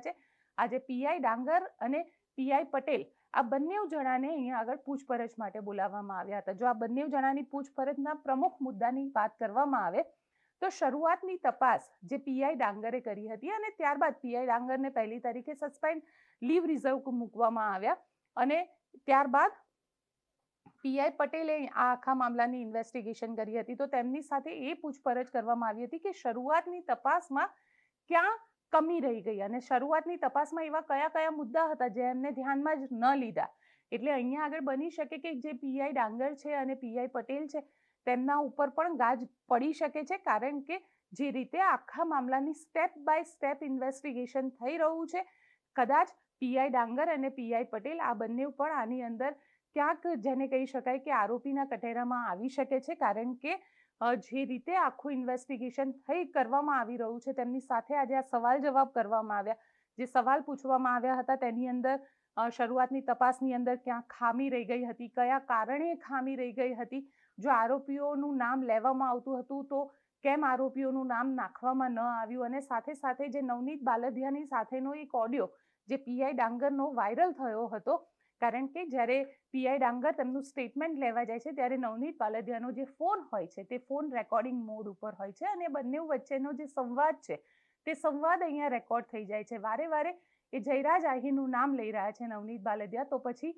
આજે પીઆઈ ડાંગર અને પીઆઈ પટેલ આ બંને જણાને અહીંયા આગળ પૂછપરછ માટે બોલાવવામાં આવ્યા હતા. જો આ બંને જણાની પૂછપરછના પ્રમુખ મુદ્દાની વાત કરવામાં આવે તો શરૂઆતની તપાસ જે પીઆઈ ડાંગરે કરી હતી અને ત્યારબાદ પીઆઈ ડાંગરને 1લી તારીખે સસ્પેન્ડ લીવ રિઝર્વ મૂકવામાં આવ્યા અને ત્યારબાદ પીઆઈ પટેલે આ આખા મામલાની ઇન્વેસ્ટિગેશન કરી હતી. તો તેમની સાથે એ પૂછપરછ કરવામાં આવી હતી કે શરૂઆતની તપાસમાં ક્યાં કમી રહી ગઈ અને શરૂઆતની તપાસમાં એવા કયા કયા મુદ્દા હતા જે એમને ધ્યાનમાં જ ન લીધા. એટલે અહીંયા આગળ બની શકે કે જે પીઆઈ ડાંગર છે અને પીઆઈ પટેલ છે તેમના ઉપર પણ ગાજ પડી શકે છે, કારણ કે જે રીતે આખા મામલાની સ્ટેપ બાય સ્ટેપ ઇન્વેસ્ટિગેશન થઈ રહ્યું છે, કદાચ પીઆઈ ડાંગર અને પીઆઈ પટેલ આ બંને પણ આની અંદર ક્યાંક જેને કહી શકાય કે આરોપીના કઠેરામાં આવી શકે છે, કારણ કે જે રીતે આખું ઇન્વેસ્ટિગેશન કરવામાં આવી રહ્યું છે તેમની સાથે આજે આ સવાલ જવાબ કરવામાં આવ્યા. જે સવાલ પૂછવામાં આવ્યા હતા તેની અંદર શરૂઆતની તપાસની અંદર ક્યાં ખામી રહી ગઈ હતી, કયા કારણે ખામી રહી ગઈ હતી, જો આરોપીઓનું નામ લેવામાં આવતું હતું તો કેમ આરોપીઓનું નામ નાખવામાં ન આવ્યું, અને સાથે સાથે જે નવનીત બાલદિયાની સાથેનો એક ઓડિયો જે પીઆઈ ડાંગરનો વાયરલ થયો હતો, કારણ કે જ્યારે પીઆઈ ડાંગર તેમનું સ્ટેટમેન્ટ લેવા જાય છે ત્યારે નવનીત બાલદિયાનો જે ફોન હોય છે તે ફોન રેકોર્ડિંગ મોડ ઉપર હોય છે અને બંને વચ્ચેનો જે સંવાદ છે તે સંવાદ અહીંયા રેકોર્ડ થઈ જાય છે. વારે વારે એ જયરાજ આહીરનું નામ લઈ રહ્યા છે નવનીત બાલદિયા, તો પછી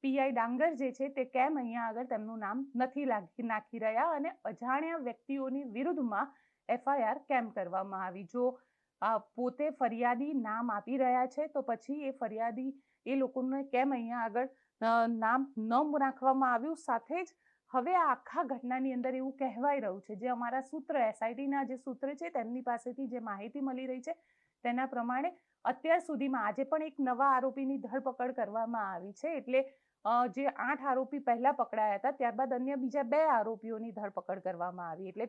પીઆઈ ડાંગર જે છે તે કેમ અહીંયા આગળ તેમનું નામ નથી નાખી રહ્યા અને અજાણ્યા વ્યક્તિઓની વિરુદ્ધમાં એફઆઈઆર કેમ કરવામાં આવી. જો પોતે ફરિયાદી નામ આપી રહ્યા છે તો પછી એ ફરિયાદી એ લોકોને કેમ અહીંયા આગળ નામ ન નાખવામાં આવ્યું. સાથે જ હવે આ આખા ઘટનાની અંદર એવું કહેવાય રહ્યું છે, જે અમારા સૂત્ર એસઆઈટીના જે સૂત્ર છે તેમની પાસેથી જે માહિતી મળી રહી છે તેના પ્રમાણે અત્યાર સુધીમાં આજે પણ એક નવા આરોપીની ધરપકડ કરવામાં આવી છે. એટલે જે 8 આરોપી પહેલા પકડાયા હતા ત્યારબાદ અન્ય બીજા 2 આરોપીઓની ધરપકડ કરવામાં આવી. એટલે